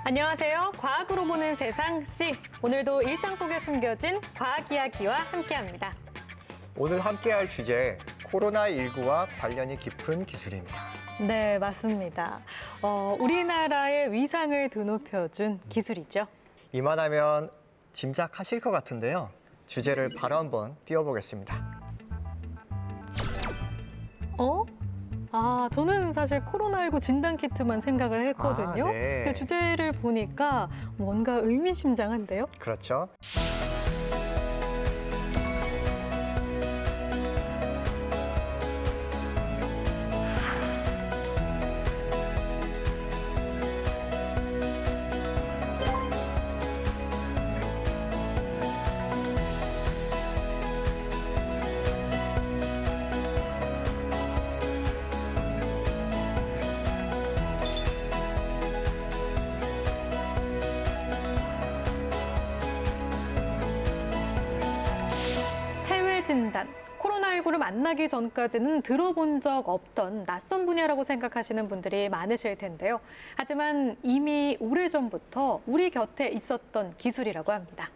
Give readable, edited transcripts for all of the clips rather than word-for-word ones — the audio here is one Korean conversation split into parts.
안녕하세요. 과학으로 보는 세상 C. 오늘도 일상 속에 숨겨진 과학 이야기와 함께합니다. 오늘 함께할 주제, 코로나19와 관련이 깊은 기술입니다. 네, 맞습니다. 우리나라의 위상을 드높여준 기술이죠. 이만하면 짐작하실 것 같은데요. 주제를 바로 한번 띄워보겠습니다. 저는 사실 코로나19 진단키트만 생각을 했거든요. 네. 근데 주제를 보니까 뭔가 의미심장한데요? 그렇죠. 진단. 코로나19를 만나기 전까지는 들어본 적 없던 낯선 분야라고 생각하시는 분들이 많으실 텐데요. 하지만 이미 오래전부터 우리 곁에 있었던 기술이라고 합니다.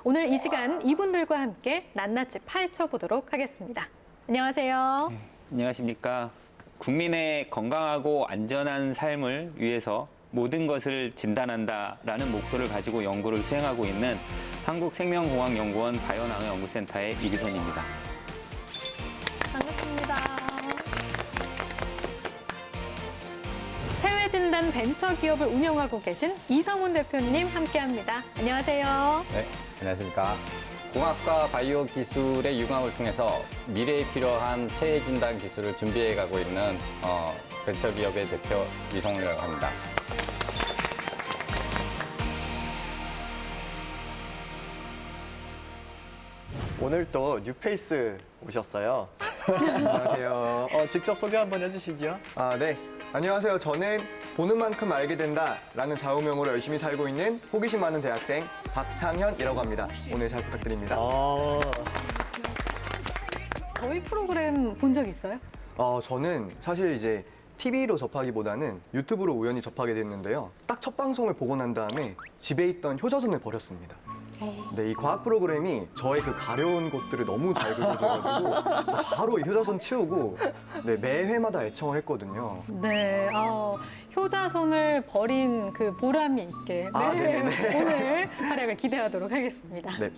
오늘 이 시간 이분들과 함께 낱낱이 파헤쳐보도록 하겠습니다. 안녕하세요. 안녕하십니까. 국민의 건강하고 안전한 삶을 위해서 모든 것을 진단한다라는 목표를 가지고 연구를 수행하고 있는 한국생명공학연구원 바이오나노연구센터의 이기선입니다. 반갑습니다. 체외진단 벤처기업을 운영하고 계신 이성훈 대표님 함께합니다. 안녕하세요. 네, 안녕하십니까. 공학과 바이오 기술의 융합을 통해서 미래에 필요한 체외 진단 기술을 준비해 가고 있는 벤처기업의 대표 이성훈이라고 합니다. 오늘 또 뉴페이스 오셨어요. 안녕하세요. 직접 소개 한번 해주시죠. 네. 안녕하세요. 저는 보는 만큼 알게 된다라는 좌우명으로 열심히 살고 있는 호기심 많은 대학생 박창현이라고 합니다. 오늘 잘 부탁드립니다. 저희 프로그램 본 적 있어요? 저는 사실 이제 TV로 접하기보다는 유튜브로 우연히 접하게 됐는데요. 딱 첫 방송을 보고 난 다음에 집에 있던 효자손을 버렸습니다. 네, 이 과학 프로그램이 저의 그 가려운 곳들을 너무 잘 긁어줘가지고 바로 이 효자손 치우고 네, 매 회마다 애청을 했거든요. 네, 효자손을 버린 그 보람이 있게 네네네. 오늘 활약을 기대하도록 하겠습니다. 네.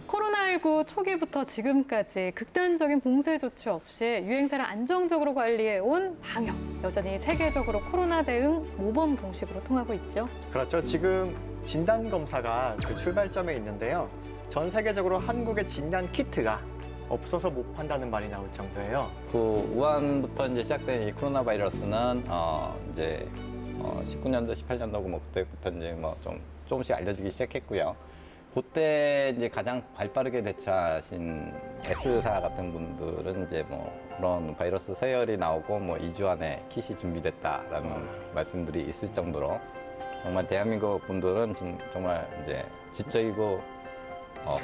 코로나19 초기부터 지금까지 극단적인 봉쇄 조치 없이 유행세를 안정적으로 관리해온 방역. 여전히 세계적으로 코로나 대응 모범 공식으로 통하고 있죠. 그렇죠. 지금 진단검사가 그 출발점에 있는데요. 전 세계적으로 한국의 진단 키트가 없어서 못 판다는 말이 나올 정도예요. 그 우한부터 이제 시작된 이 코로나 바이러스는 이제 19년도, 18년도고 뭐 그때부터 이제 뭐 조금씩 알려지기 시작했고요. 그때 이제 가장 발빠르게 대처하신 S사 같은 분들은 이제 뭐 그런 바이러스 서열이 나오고 뭐 2주 안에 킷이 준비됐다라는 말씀들이 있을 정도로 정말 대한민국 분들은 정말 이제 지적이고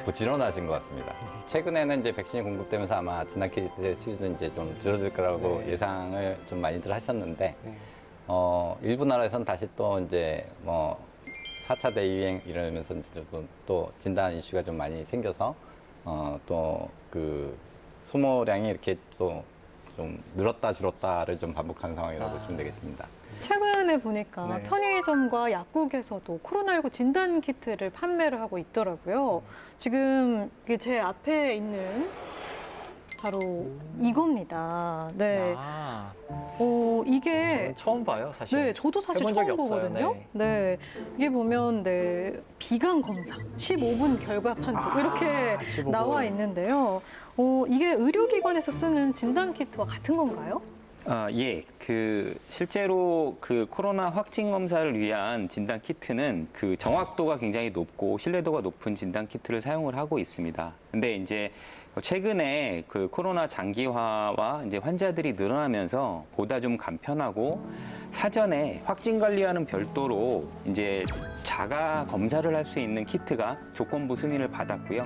부지런하신 것 같습니다. 최근에는 이제 백신이 공급되면서 아마 진단 키트의 수요는 이제 좀 줄어들 거라고 예상을 좀 많이들 하셨는데 일부 나라에서는 다시 또 이제 뭐 4차 대유행 이러면서 또 진단 이슈가 좀 많이 생겨서 또 그 소모량이 이렇게 또 좀 늘었다 줄었다를 좀 반복하는 상황이라고 보시면 되겠습니다. 최근에 보니까 네. 편의점과 약국에서도 코로나19 진단 키트를 판매를 하고 있더라고요. 지금 이게 제 앞에 있는 바로 이겁니다. 네. 이게 저는 처음 봐요, 사실. 네, 저도 사실 해본 처음 적이 없어요. 보거든요. 네. 이게 보면 비강 검사 15분 결과 판독 이렇게 15분. 나와 있는데요. 이게 의료기관에서 쓰는 진단 키트와 같은 건가요? 예, 실제로 코로나 확진 검사를 위한 진단 키트는 정확도가 굉장히 높고 신뢰도가 높은 진단 키트를 사용을 하고 있습니다. 근데 이제 최근에 코로나 장기화와 이제 환자들이 늘어나면서 보다 좀 간편하고 사전에 확진 관리와는 별도로 이제 자가 검사를 할 수 있는 키트가 조건부 승인을 받았고요.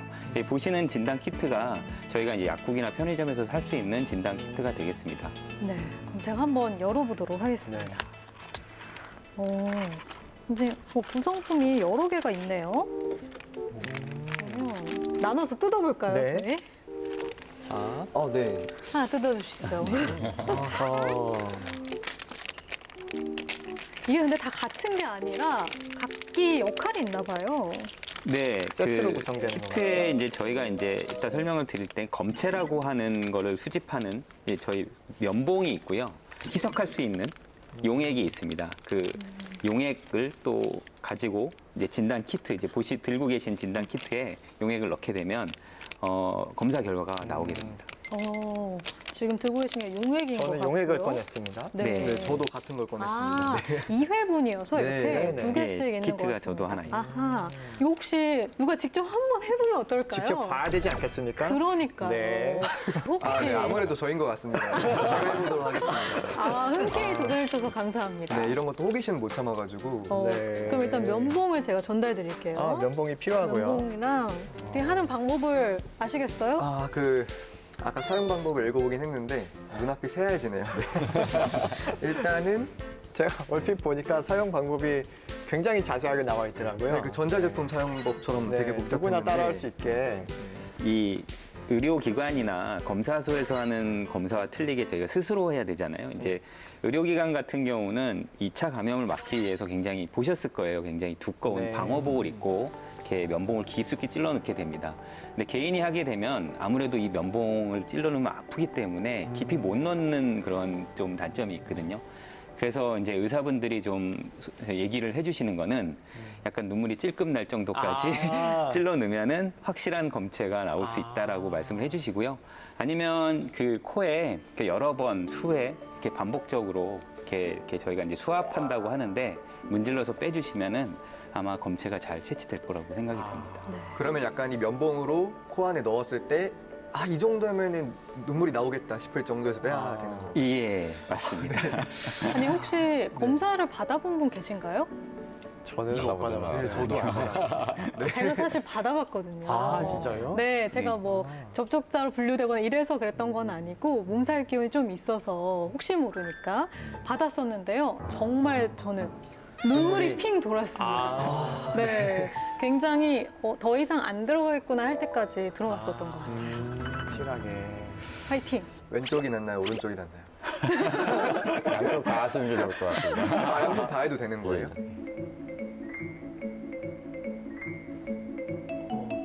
보시는 진단 키트가 저희가 이제 약국이나 편의점에서 살 수 있는 진단 키트가 되겠습니다. 네. 그럼 제가 한번 열어보도록 하겠습니다. 네. 이제 구성품이 여러 개가 있네요. 나눠서 뜯어볼까요? 네. 저희? 자, 네. 하나 뜯어주시죠. 어허. 이게 근데 다 같은 게 아니라 각기 역할이 있나 봐요. 네, 세트로 그 구성되는 키트에 건가요? 이제 저희가 이제 이따 설명을 드릴 때 검체라고 하는 거를 수집하는 저희 면봉이 있고요. 희석할 수 있는 용액이 있습니다. 그 용액을 또 가지고 이제 진단 키트 이제 들고 계신 진단 키트에 용액을 넣게 되면 검사 결과가 나오게 됩니다. 지금 들고 계신 게 용액인 것 저는 같고요. 용액을 꺼냈습니다. 네. 네, 저도 같은 걸 꺼냈습니다. 아, 2회분이어서 네, 이렇게 네, 두 네. 개씩 예, 있는 거 키트가 같습니다. 저도 하나 있어요. 아하, 이거 혹시 누가 직접 한번 해보면 어떨까요? 직접 봐야 되지 않겠습니까? 그러니까요. 네. 혹시 네, 아무래도 저인 것 같습니다. 제가 해보도록 하겠습니다. 흔쾌히 도전해주셔서 감사합니다. 네, 이런 것도 호기심 못 참아가지고. 네. 그럼 일단 면봉을 제가 전달드릴게요. 아, 면봉이 필요하고요. 면봉이랑 어떻게 하는 방법을 아시겠어요? 아까 사용 방법을 읽어보긴 했는데 눈앞이 새하얘지네요. 일단은 제가 얼핏 보니까 사용 방법이 굉장히 자세하게 나와 있더라고요. 네, 그 전자제품 사용법처럼 네, 되게 누구나 복잡했는데 따라할 수 있게. 이 의료기관이나 검사소에서 하는 검사와 틀리게 저희가 스스로 해야 되잖아요. 이제 의료기관 같은 경우는 2차 감염을 막기 위해서 굉장히 보셨을 거예요. 굉장히 두꺼운 네. 방호복을 입고 이렇게 면봉을 깊숙이 찔러 넣게 됩니다. 근데 개인이 하게 되면 아무래도 이 면봉을 찔러 넣으면 아프기 때문에 깊이 못 넣는 그런 좀 단점이 있거든요. 그래서 이제 의사분들이 좀 얘기를 해주시는 거는 약간 눈물이 찔끔 날 정도까지 아. 찔러 넣으면은 확실한 검체가 나올 수 있다라고 말씀을 해주시고요. 아니면 그 코에 이렇게 여러 번 수회 이렇게 반복적으로 이렇게 저희가 이제 수압한다고 하는데 문질러서 빼주시면은 아마 검체가 잘 채취될 거라고 생각이 됩니다. 그러면 약간 이 면봉으로 코 안에 넣었을 때 이 정도면은 눈물이 나오겠다 싶을 정도에서 빼야 되는 거예요. 예, 맞습니다. 아니 혹시 검사를 받아본 분 계신가요? 저는 못 받아봤어요. 네, 저도 안 받았어요. 제가 사실 받아봤거든요. 아, 진짜요? 네, 제가 뭐 접촉자로 분류되거나 이래서 그랬던 건 아니고 몸살 기운이 좀 있어서 혹시 모르니까 받았었는데요. 정말 저는 눈물이 핑 돌았습니다. 네, 굉장히 더 이상 안 들어가겠구나 할 때까지 들어갔었던 것 같아요. 확실하게. 파이팅! 왼쪽이 낫나요? 오른쪽이 낫나요? 양쪽 다 하시는 게 좋을 것 같습니다. 양쪽 다 해도 되는 거예요?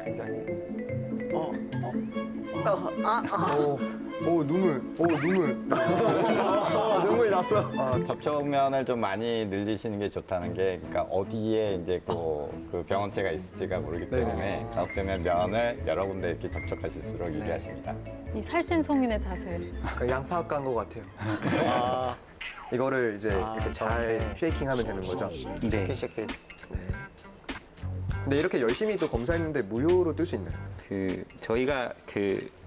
굉장히. 눈물. 눈물이 났어. 접촉면을 좀 많이 늘리시는 게 좋다는 게, 그러니까 어디에 이제 그 병원체가 있을지가 모르기 때문에 가급적이면 면을 여러 군데 이렇게 접촉하실수록 유리하십니다. 이 살신성인의 자세. 약간 양파 깐 것 같아요. 아, 이거를 이제 이렇게 잘 저렇게. 쉐이킹하면 되는 거죠. 네. 쉐이크. 근데 이렇게 열심히 또 검사했는데 무효로 뜰 수 있나요? 저희가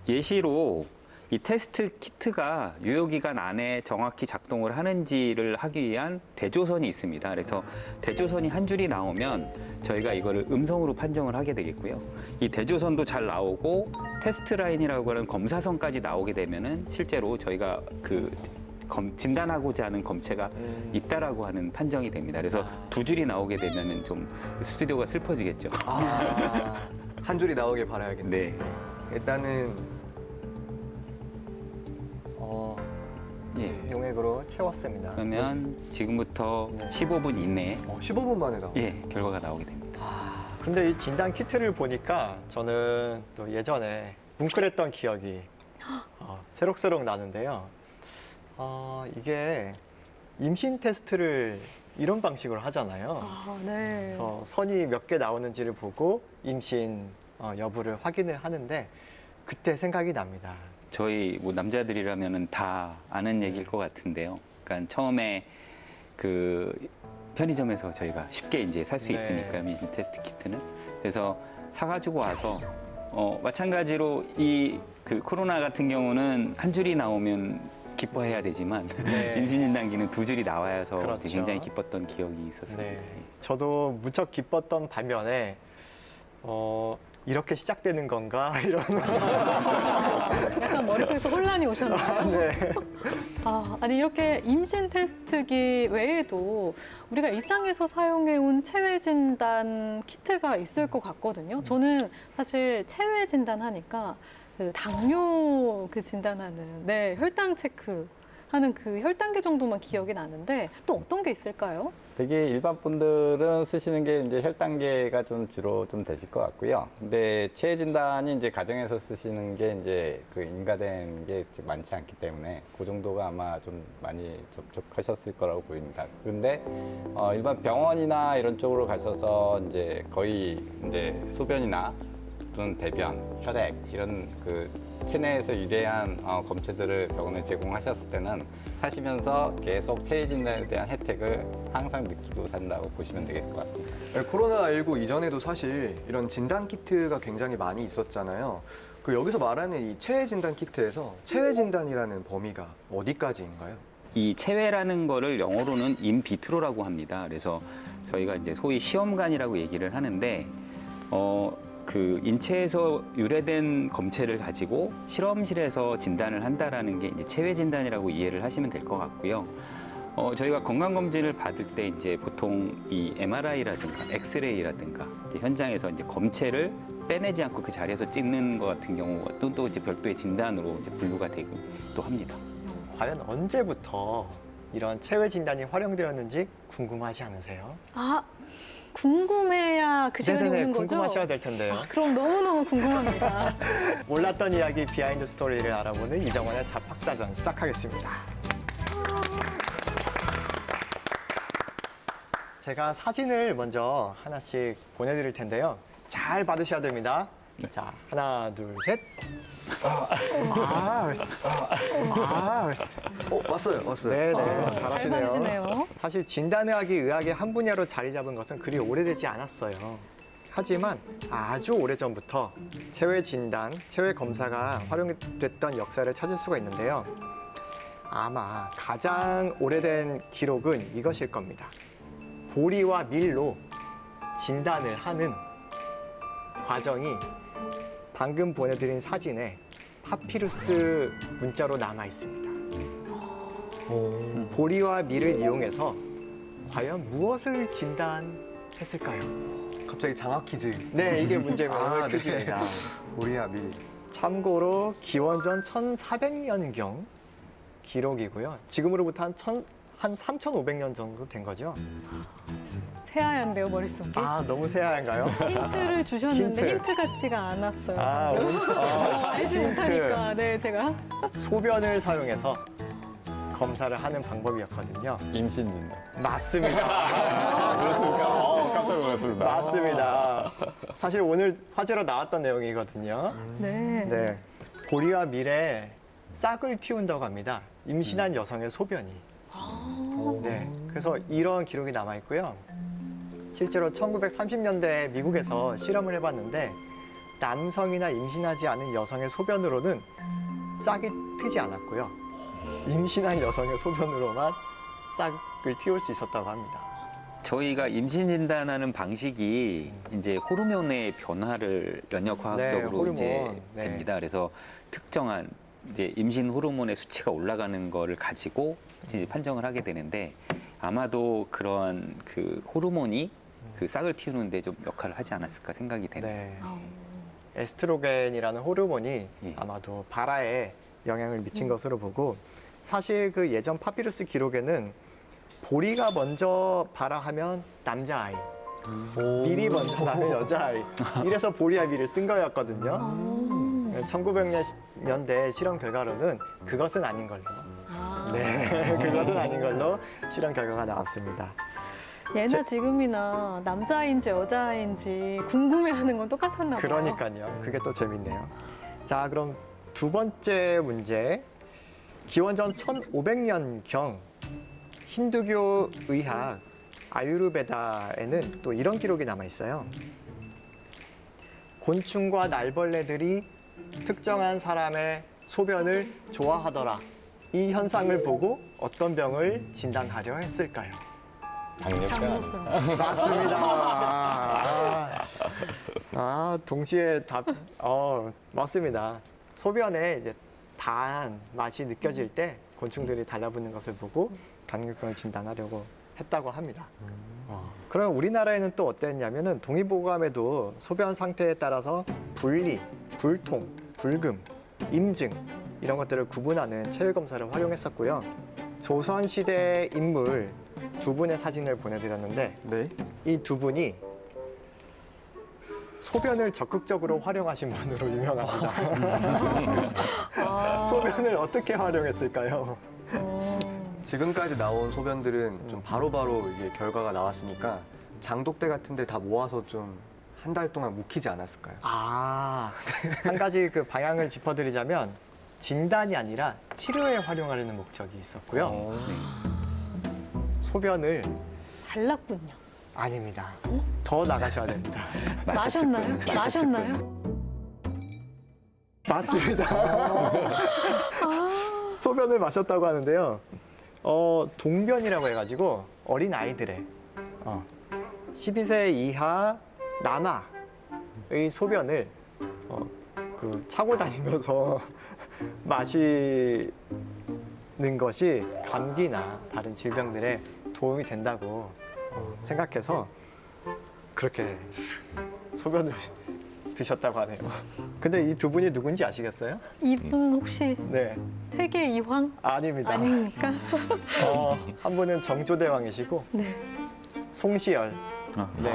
예시로 이 테스트 키트가 유효기간 안에 정확히 작동을 하는지를 하기 위한 대조선이 있습니다. 그래서 대조선이 한 줄이 나오면 저희가 이거를 음성으로 판정을 하게 되겠고요. 이 대조선도 잘 나오고 테스트 라인이라고 하는 검사선까지 나오게 되면은 실제로 저희가 진단하고자 하는 검체가 있다라고 하는 판정이 됩니다. 그래서 두 줄이 나오게 되면은 좀 스튜디오가 슬퍼지겠죠. 한 줄이 나오길 바라야겠네요. 네. 일단은 예. 용액으로 채웠습니다. 그러면 지금부터 15분 이내에 15분 만에 나와요. 결과가 나오게 됩니다. 근데 이 진단 키트를 보니까 저는 또 예전에 뭉클했던 기억이 새록새록 나는데요. 이게 임신 테스트를 이런 방식으로 하잖아요. 네. 그래서 선이 몇 개 나오는지를 보고 임신 여부를 확인을 하는데 그때 생각이 납니다. 저희 남자들이라면은 다 아는 얘기일 것 같은데요. 그러니까 처음에 편의점에서 저희가 쉽게 이제 살 수 네. 있으니까 임신 테스트 키트는 그래서 사가지고 와서 마찬가지로 이 코로나 같은 경우는 한 줄이 나오면 기뻐해야 되지만 네. 임신 진단기는 두 줄이 나와서 그렇죠. 굉장히 기뻤던 기억이 있었습니다. 네. 저도 무척 기뻤던 반면에 이렇게 시작되는 건가 이런 약간 머릿속에서 혼란이 오셨나요? 네. 아니 이렇게 임신 테스트기 외에도 우리가 일상에서 사용해온 체외 진단 키트가 있을 것 같거든요. 저는 사실 체외 진단하니까 그 당뇨 그 진단하는 혈당 체크 하는 그 혈당계 정도만 기억이 나는데 또 어떤 게 있을까요? 되게 일반 분들은 쓰시는 게 이제 혈당계가 좀 주로 좀 되실 것 같고요. 근데 체외 진단이 이제 가정에서 쓰시는 게 이제 그 인가된 게 많지 않기 때문에 그 정도가 아마 좀 많이 접촉하셨을 거라고 보입니다. 그런데 일반 병원이나 이런 쪽으로 가셔서 이제 거의 이제 소변이나 또는 대변, 혈액 이런 그 체내에서 유래한 검체들을 병원에 제공하셨을 때는 사시면서 계속 체외 진단에 대한 혜택을 항상 느끼고 산다고 보시면 되겠을 것 같습니다. 코로나19 이전에도 사실 이런 진단 키트가 굉장히 많이 있었잖아요. 그 여기서 말하는 이 체외 진단 키트에서 체외 진단이라는 범위가 어디까지인가요? 이 체외라는 거를 영어로는 인비트로라고 합니다. 그래서 저희가 이제 소위 시험관이라고 얘기를 하는데 그 인체에서 유래된 검체를 가지고 실험실에서 진단을 한다라는 게 이제 체외 진단이라고 이해를 하시면 될 것 같고요. 저희가 건강검진을 받을 때 이제 보통 이 MRI라든가 엑스레이라든가 이제 현장에서 이제 검체를 빼내지 않고 그 자리에서 찍는 것 같은 경우가 또 이제 별도의 진단으로 이제 분류가 되고 또 합니다. 과연 언제부터 이런 체외 진단이 활용되었는지 궁금하지 않으세요? 궁금해야 그 시간이 네네네, 오는 거죠? 궁금하셔야 될 텐데요. 그럼 너무너무 궁금합니다. 몰랐던 이야기 비하인드 스토리를 알아보는 이정원의 잡학사전 시작하겠습니다. 제가 사진을 먼저 하나씩 보내드릴 텐데요. 잘 받으셔야 됩니다. 자, 하나, 둘, 셋. 왔어요. 네네, 잘 잘하시네요. 받으시네요. 사실 진단의학이 의학의 한 분야로 자리 잡은 것은 그리 오래되지 않았어요. 하지만 아주 오래전부터 체외 진단, 체외 검사가 활용됐던 역사를 찾을 수가 있는데요. 아마 가장 오래된 기록은 이것일 겁니다. 보리와 밀로 진단을 하는 과정이 방금 보내드린 사진에 파피루스 문자로 남아 있습니다. 보리와 밀을 이용해서 과연 무엇을 진단했을까요? 갑자기 장학 퀴즈. 네, 이게 문제고요. 오늘 네. 퀴즈입니다. 보리와 밀. 참고로 기원전 1400년경 기록이고요. 지금으로부터 한 3500년 정도 된 거죠. 새하얀데요, 머릿속이. 너무 새하얀가요? 힌트를 주셨는데 힌트. 힌트 같지가 않았어요. 알지 힌트. 못하니까. 네, 제가. 소변을 사용해서 검사를 하는 방법이었거든요. 임신 진단. 맞습니다. 그렇습니까? 깜짝 놀랐습니다. 맞습니다. 사실 오늘 화제로 나왔던 내용이거든요. 네. 네. 보리와 밀에 싹을 틔운다고 합니다. 임신한 여성의 소변이. 네. 그래서 이런 기록이 남아 있고요. 실제로 1930년대 미국에서 실험을 해봤는데 남성이나 임신하지 않은 여성의 소변으로는 싹이 트지 않았고요. 임신한 여성의 소변으로만 싹을 틔울 수 있었다고 합니다. 저희가 임신 진단하는 방식이 이제 호르몬의 변화를 면역화학적으로 네, 호르몬. 이제 네. 됩니다. 그래서 특정한 이제 임신 호르몬의 수치가 올라가는 거를 가지고 이제 판정을 하게 되는데 아마도 그런 그 호르몬이 그 싹을 틔우는데 좀 역할을 하지 않았을까 생각이 되네요. 네. 아우. 에스트로겐이라는 호르몬이 예. 아마도 발화에 영향을 미친 것으로 보고 사실 그 예전 파피루스 기록에는 보리가 먼저 발화하면 남자아이, 밀이 먼저 나면 여자아이 이래서 보리와 밀을 쓴 거였거든요. 1900년대 실험 결과로는 그것은 아닌 걸로 네, 그것은 아닌 걸로 실험 결과가 나왔습니다. 예나 지금이나 남자인지 여자인지 궁금해하는 건 똑같았나 봐요. 그러니까요. 그게 또 재밌네요. 자, 그럼 두 번째 문제. 기원전 1500년경 힌두교 의학 아유르베다에는 또 이런 기록이 남아 있어요. 곤충과 날벌레들이 특정한 사람의 소변을 좋아하더라. 이 현상을 보고 어떤 병을 진단하려 했을까요? 당뇨병. 맞습니다. 동시에 답, 맞습니다. 소변에 이제 단 맛이 느껴질 때 곤충들이 달라붙는 것을 보고 감염병을 진단하려고 했다고 합니다. 그럼 우리나라에는 또 어땠냐면은 동의보감에도 소변 상태에 따라서 분리, 불통, 불금, 임증 이런 것들을 구분하는 체외 검사를 활용했었고요. 조선시대 인물 두 분의 사진을 보내드렸는데 네. 이 두 분이 소변을 적극적으로 활용하신 분으로 유명합니다. 아. 소변을 어떻게 활용했을까요? 지금까지 나온 소변들은 좀 바로바로 이게 결과가 나왔으니까 장독대 같은 데 다 모아서 좀 한 달 동안 묵히지 않았을까요? 아, 한 가지 그 방향을 짚어드리자면 진단이 아니라 치료에 활용하려는 목적이 있었고요. 소변을 달랐군요. 아닙니다. 더 나가셔야 됩니다. 마셨나요? 마셨나요? 맞습니다. 소변을 마셨다고 하는데요. 동변이라고 해가지고 어린 아이들의 12세 이하 남아의 소변을 차고 다니면서 마시는 것이 감기나 다른 질병들에 도움이 된다고 생각해서 그렇게 소변을 드셨다고 하네요. 근데 이 두 분이 누군지 아시겠어요? 이분 혹시 네, 퇴계 이황 아닙니다. 아닙니까? 한 분은 정조대왕이시고 네. 송시열. 아. 네.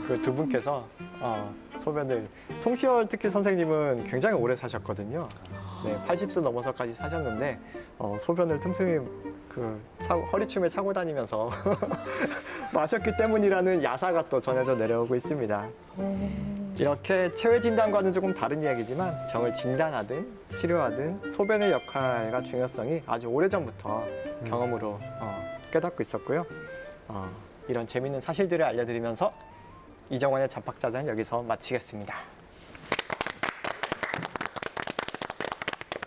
그 두 분께서 소변을 송시열 특히 선생님은 굉장히 오래 사셨거든요. 네, 80세 넘어서까지 사셨는데 소변을 틈틈이 허리춤에 차고 다니면서 마셨기 때문이라는 야사가 또 전해져 내려오고 있습니다. 이렇게 체외 진단과는 조금 다른 이야기지만 병을 진단하든 치료하든 소변의 역할과 중요성이 아주 오래전부터 경험으로 깨닫고 있었고요. 이런 재미있는 사실들을 알려드리면서 이정원의 잡학사전 여기서 마치겠습니다.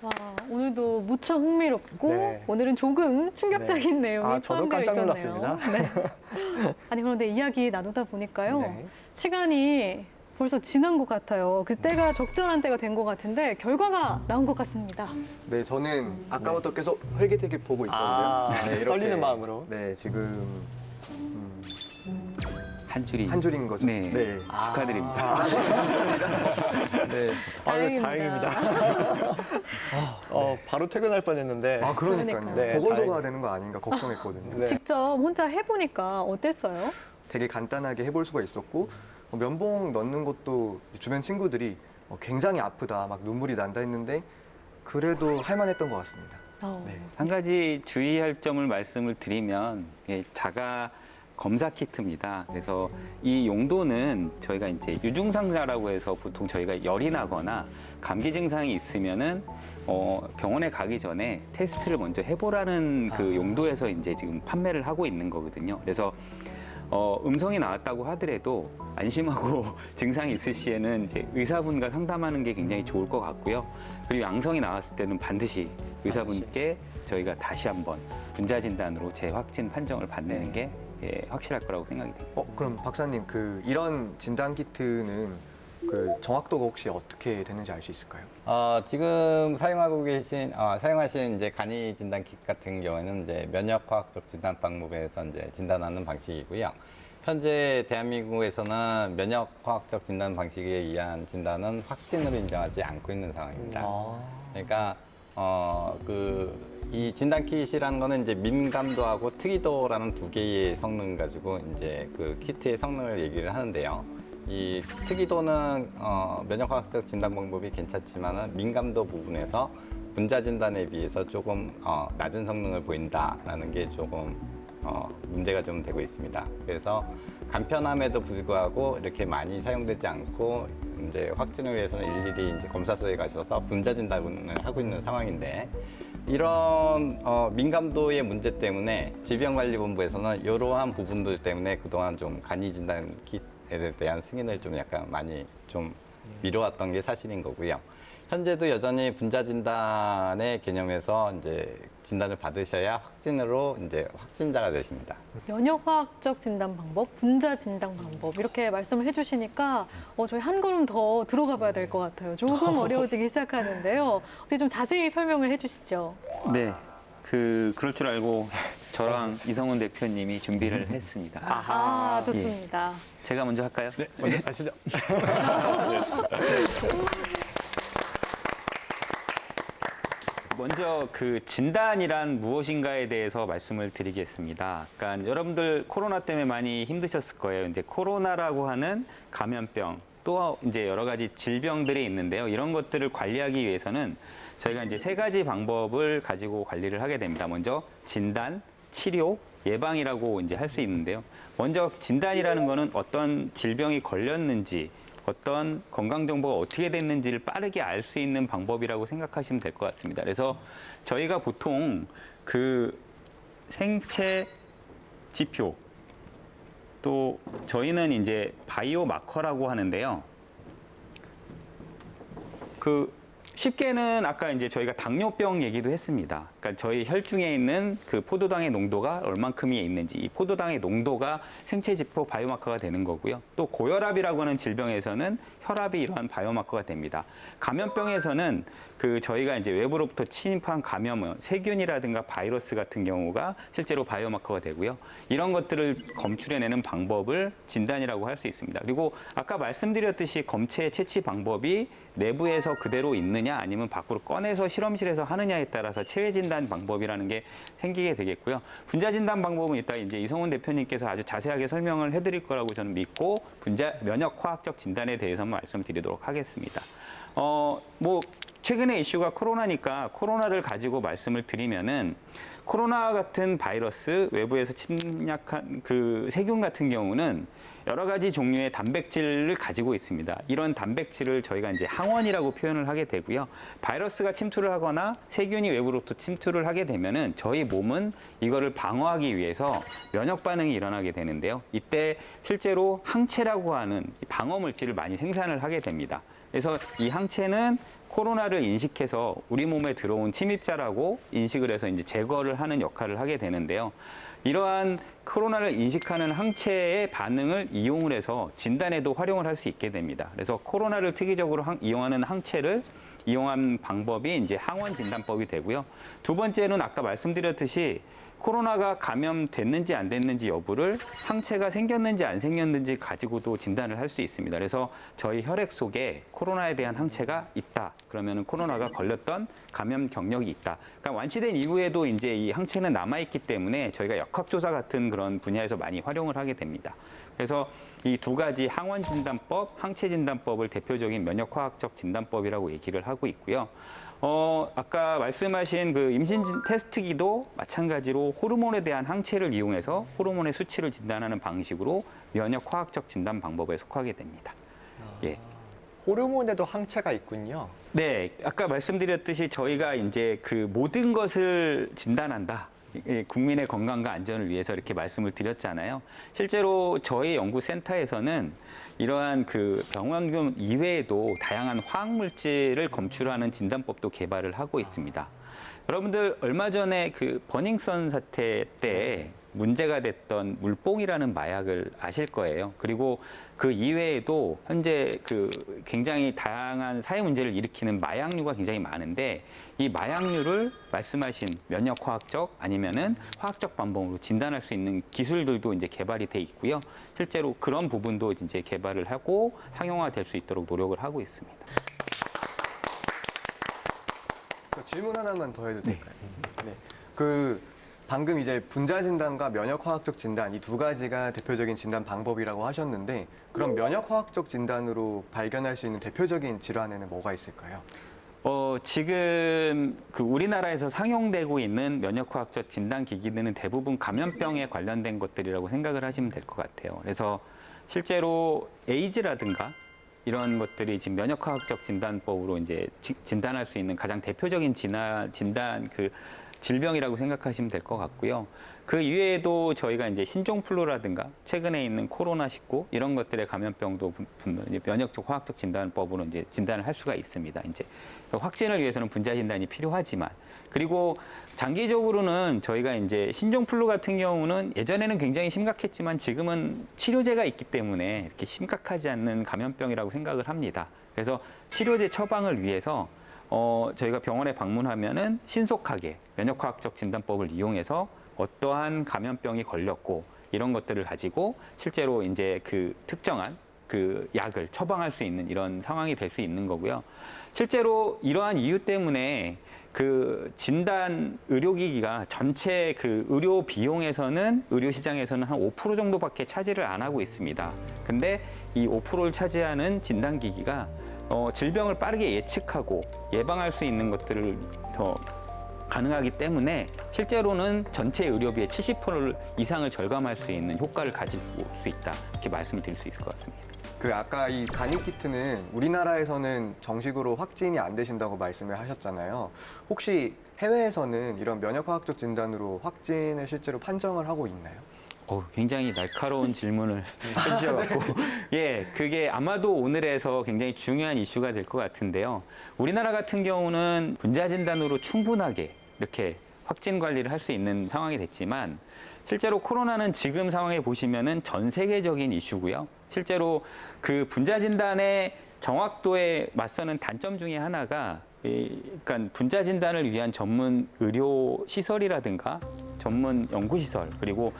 와, 오늘도 무척 흥미롭고 네. 오늘은 조금 충격적인 내용이 저도 포함되어 깜짝 있었네요. 놀랐습니다. 네. 아니 그런데 이야기 나누다 보니까요. 네. 시간이 벌써 지난 것 같아요. 그때가 적절한 때가 된 것 같은데 결과가 나온 것 같습니다. 네, 저는 아까부터 계속 활기차게 보고 있었는데요. 네, 이렇게, 떨리는 마음으로. 네, 지금 한 줄이. 한 줄인 거죠. 네. 네. 축하드립니다. 네. 다행입니다. 바로 퇴근할 뻔했는데. 아, 그러니까요. 그러니까요. 네, 보건소 다행히. 가야 되는 거 아닌가 걱정했거든요. 네. 직접 혼자 해보니까 어땠어요? 되게 간단하게 해볼 수가 있었고 면봉 넣는 것도 주변 친구들이 굉장히 아프다, 막 눈물이 난다 했는데 그래도 할만했던 것 같습니다. 네. 한 가지 주의할 점을 말씀을 드리면 자가 검사 키트입니다. 그래서 이 용도는 저희가 이제 유증상자라고 해서 보통 저희가 열이 나거나 감기 증상이 있으면은 병원에 가기 전에 테스트를 먼저 해보라는 그 용도에서 이제 지금 판매를 하고 있는 거거든요. 그래서 음성이 나왔다고 하더라도 안심하고 증상이 있을 시에는 이제 의사분과 상담하는 게 굉장히 좋을 것 같고요. 그리고 양성이 나왔을 때는 반드시 의사분께 저희가 다시 한번 분자 진단으로 재확진 판정을 받는 게 확실할 거라고 생각이 됩니다. 그럼 박사님 이런 진단 키트는 정확도가 혹시 어떻게 되는지 알 수 있을까요? 지금 사용하신 이제 간이 진단 킷 같은 경우에는 이제 면역화학적 진단 방법에서 이제 진단하는 방식이고요. 현재 대한민국에서는 면역화학적 진단 방식에 의한 진단은 확진으로 인정하지 않고 있는 상황입니다. 그러니까 이 진단 킷이라는 거는 이제 민감도하고 특이도라는 두 개의 성능 가지고 이제 그 키트의 성능을 얘기를 하는데요. 이 특이도는 면역학적 진단 방법이 괜찮지만은 민감도 부분에서 분자 진단에 비해서 조금 낮은 성능을 보인다라는 게 조금 문제가 좀 되고 있습니다. 그래서 간편함에도 불구하고 이렇게 많이 사용되지 않고 이제 확진을 위해서는 일일이 이제 검사소에 가셔서 분자 진단을 하고 있는 상황인데 이런 민감도의 문제 때문에 질병관리본부에서는 이러한 부분들 때문에 그동안 좀 간이 진단 킷에 대한 승인을 좀 약간 많이 좀 미뤄왔던 게 사실인 거고요. 현재도 여전히 분자 진단의 개념에서 이제 진단을 받으셔야 확진으로 이제 확진자가 되십니다. 면역화학적 진단 방법, 분자 진단 방법 이렇게 말씀을 해주시니까 저희 한 걸음 더 들어가 봐야 될 것 같아요. 조금 어려워지기 시작하는데요. 어떻게 좀 자세히 설명을 해주시죠. 네. 그럴 줄 알고 저랑 이성훈 대표님이 준비를 했습니다. 아, 좋습니다. 제가 먼저 할까요? 네, 먼저 가시죠. 먼저 그 진단이란 무엇인가에 대해서 말씀을 드리겠습니다. 그러니까 여러분들 코로나 때문에 많이 힘드셨을 거예요. 이제 코로나라고 하는 감염병 또 이제 여러 가지 질병들이 있는데요. 이런 것들을 관리하기 위해서는 저희가 이제 세 가지 방법을 가지고 관리를 하게 됩니다. 먼저 진단, 치료, 예방이라고 이제 할 수 있는데요. 먼저 진단이라는 거는 어떤 질병이 걸렸는지 어떤 건강 정보가 어떻게 됐는지를 빠르게 알 수 있는 방법이라고 생각하시면 될 것 같습니다. 그래서 저희가 보통 그 생체 지표 또 저희는 이제 바이오 마커라고 하는데요. 쉽게는 아까 이제 저희가 당뇨병 얘기도 했습니다. 그러니까 저희 혈중에 있는 그 포도당의 농도가 얼만큼이 있는지, 이 포도당의 농도가 생체 지표 바이오마커가 되는 거고요. 또 고혈압이라고 하는 질병에서는 혈압이 이러한 바이오마커가 됩니다. 감염병에서는 저희가 이제 외부로부터 침입한 감염은 세균이라든가 바이러스 같은 경우가 실제로 바이오마커가 되고요. 이런 것들을 검출해내는 방법을 진단이라고 할 수 있습니다. 그리고 아까 말씀드렸듯이 검체 채취 방법이 내부에서 그대로 있느냐 아니면 밖으로 꺼내서 실험실에서 하느냐에 따라서 체외 진단 방법이라는 게 생기게 되겠고요. 분자 진단 방법은 이따 이제 이성훈 대표님께서 아주 자세하게 설명을 해드릴 거라고 저는 믿고 면역 화학적 진단에 대해서만 말씀드리도록 하겠습니다. 최근에 이슈가 코로나니까 코로나를 가지고 말씀을 드리면은 코로나 같은 바이러스 외부에서 침략한 그 세균 같은 경우는 여러 가지 종류의 단백질을 가지고 있습니다. 이런 단백질을 저희가 이제 항원이라고 표현을 하게 되고요. 바이러스가 침투를 하거나 세균이 외부로부터 침투를 하게 되면은 저희 몸은 이거를 방어하기 위해서 면역 반응이 일어나게 되는데요. 이때 실제로 항체라고 하는 방어 물질을 많이 생산을 하게 됩니다. 그래서 이 항체는 코로나를 인식해서 우리 몸에 들어온 침입자라고 인식을 해서 이제 제거를 하는 역할을 하게 되는데요. 이러한 코로나를 인식하는 항체의 반응을 이용을 해서 진단에도 활용을 할 수 있게 됩니다. 그래서 코로나를 특이적으로 이용하는 항체를 이용한 방법이 이제 항원 진단법이 되고요. 두 번째는 아까 말씀드렸듯이 코로나가 감염됐는지 안 됐는지 여부를 항체가 생겼는지 안 생겼는지 가지고도 진단을 할 수 있습니다. 그래서 저희 혈액 속에 코로나에 대한 항체가 있다. 그러면 코로나가 걸렸던 감염 경력이 있다. 그러니까 완치된 이후에도 이제 이 항체는 남아있기 때문에 저희가 역학조사 같은 그런 분야에서 많이 활용을 하게 됩니다. 그래서 이 두 가지 항원 진단법, 항체 진단법을 대표적인 면역화학적 진단법이라고 얘기를 하고 있고요. 아까 말씀하신 그 임신 테스트기도 마찬가지로 호르몬에 대한 항체를 이용해서 호르몬의 수치를 진단하는 방식으로 면역화학적 진단 방법에 속하게 됩니다. 예. 호르몬에도 항체가 있군요. 네, 아까 말씀드렸듯이 저희가 이제 그 모든 것을 진단한다. 국민의 건강과 안전을 위해서 이렇게 말씀을 드렸잖아요. 실제로 저희 연구센터에서는 이러한 그 병원균 이외에도 다양한 화학물질을 검출하는 진단법도 개발을 하고 있습니다. 여러분들 얼마 전에 그 버닝썬 사태 때 문제가 됐던 물뽕이라는 마약을 아실 거예요. 그리고 그 이외에도 현재 그 굉장히 다양한 사회 문제를 일으키는 마약류가 굉장히 많은데 이 마약류를 말씀하신 면역화학적 아니면은 화학적 방법으로 진단할 수 있는 기술들도 이제 개발이 돼 있고요. 실제로 그런 부분도 이제 개발을 하고 상용화될 수 있도록 노력을 하고 있습니다. 질문 하나만 더 해도 될까요? 네. 방금 이제 분자 진단과 면역화학적 진단 이 두 가지가 대표적인 진단 방법이라고 하셨는데 그럼 면역화학적 진단으로 발견할 수 있는 대표적인 질환에는 뭐가 있을까요? 지금 그 우리나라에서 상용되고 있는 면역화학적 진단 기기들은 대부분 감염병에 관련된 것들이라고 생각을 하시면 될 것 같아요. 그래서 실제로 에이즈라든가 이런 것들이 지금 면역화학적 진단법으로 이제 진단할 수 있는 가장 대표적인 진단 질병이라고 생각하시면 될 것 같고요. 그 이외에도 저희가 이제 신종플루라든가 최근에 있는 코로나19 이런 것들의 감염병도 면역적 화학적 진단법으로 이제 진단을 할 수가 있습니다. 이제 확진을 위해서는 분자 진단이 필요하지만 그리고 장기적으로는 저희가 이제 신종플루 같은 경우는 예전에는 굉장히 심각했지만 지금은 치료제가 있기 때문에 이렇게 심각하지 않는 감염병이라고 생각을 합니다. 그래서 치료제 처방을 위해서 저희가 병원에 방문하면은 신속하게 면역화학적 진단법을 이용해서 어떠한 감염병이 걸렸고 이런 것들을 가지고 실제로 이제 그 특정한 그 약을 처방할 수 있는 이런 상황이 될 수 있는 거고요. 실제로 이러한 이유 때문에 그 진단 의료기기가 전체 그 의료 비용에서는 의료 시장에서는 한 5% 정도밖에 차지를 안 하고 있습니다. 근데 이 5%를 차지하는 진단기기가 질병을 빠르게 예측하고 예방할 수 있는 것들을 더 가능하기 때문에 실제로는 전체 의료비의 70% 이상을 절감할 수 있는 효과를 가지고 수 있다. 이렇게 말씀을 드릴 수 있을 것 같습니다. 그 아까 이 간이 키트는 우리나라에서는 정식으로 확진이 안 되신다고 말씀을 하셨잖아요. 혹시 해외에서는 이런 면역화학적 진단으로 확진을 실제로 판정을 하고 있나요? 굉장히 날카로운 질문을 해주셔서 예, 그게 아마도 오늘에서 굉장히 중요한 이슈가 될 것 같은데요. 우리나라 같은 경우는 분자 진단으로 충분하게 이렇게 확진 관리를 할 수 있는 상황이 됐지만 실제로 코로나는 지금 상황에 보시면은 전 세계적인 이슈고요. 실제로 그 분자 진단의 정확도에 맞서는 단점 중에 하나가 그러니까 분자 진단을 위한 전문 의료 시설이라든가 전문 연구 시설 그리고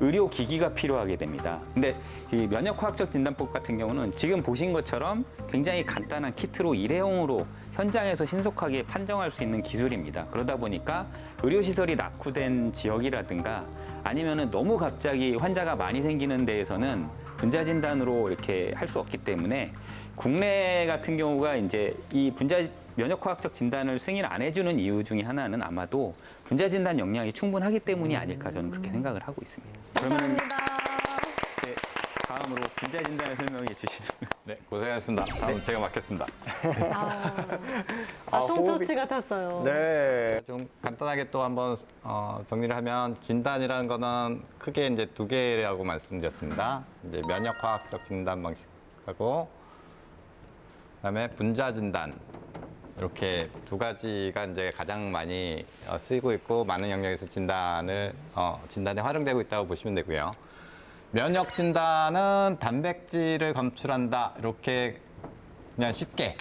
의료 기기가 필요하게 됩니다. 근데 이 면역화학적 진단법 같은 경우는 지금 보신 것처럼 굉장히 간단한 키트로 일회용으로 현장에서 신속하게 판정할 수 있는 기술입니다. 그러다 보니까 의료시설이 낙후된 지역이라든가 아니면은 너무 갑자기 환자가 많이 생기는 데에서는 분자 진단으로 이렇게 할 수 없기 때문에 국내 같은 경우가 이제 이 면역화학적 진단을 승인 안 해주는 이유 중에 하나는 아마도 분자 진단 역량이 충분하기 때문이 아닐까 저는 그렇게 생각을 하고 있습니다. 그러면 감사합니다. 제 다음으로 분자 진단을 설명해 주시면. 네, 고생하셨습니다. 다음 제가 맡겠습니다. 통터치 같았어요. 네. 좀 간단하게 또 한번 정리를 하면 진단이라는 거는 크게 이제 두 개라고 말씀드렸습니다. 이제 면역화학적 진단 방식하고 그다음에 분자 진단 이렇게 두 가지가 이제 가장 많이 쓰이고 있고 많은 영역에서 진단에 활용되고 있다고 보시면 되고요. 면역 진단은 단백질을 검출한다 이렇게 그냥 쉽게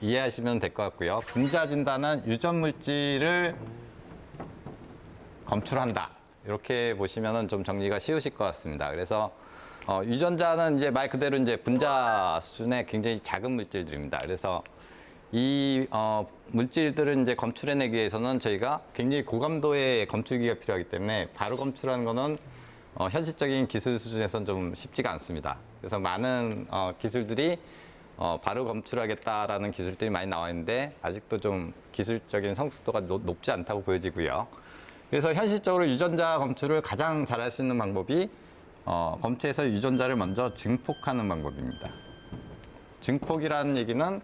이해하시면 될 것 같고요. 분자 진단은 유전 물질을 검출한다 이렇게 보시면은 좀 정리가 쉬우실 것 같습니다. 그래서 유전자는 이제 말 그대로 이제 분자 수준의 굉장히 작은 물질들입니다. 그래서 이 물질들을 이제 검출해내기 위해서는 저희가 굉장히 고감도의 검출기가 필요하기 때문에 바로 검출하는 거는 현실적인 기술 수준에서는 좀 쉽지가 않습니다. 그래서 많은 기술들이 바로 검출하겠다라는 기술들이 많이 나와 있는데 아직도 좀 기술적인 성숙도가 높지 않다고 보여지고요. 그래서 현실적으로 유전자 검출을 가장 잘할 수 있는 방법이 검체에서 유전자를 먼저 증폭하는 방법입니다. 증폭이라는 얘기는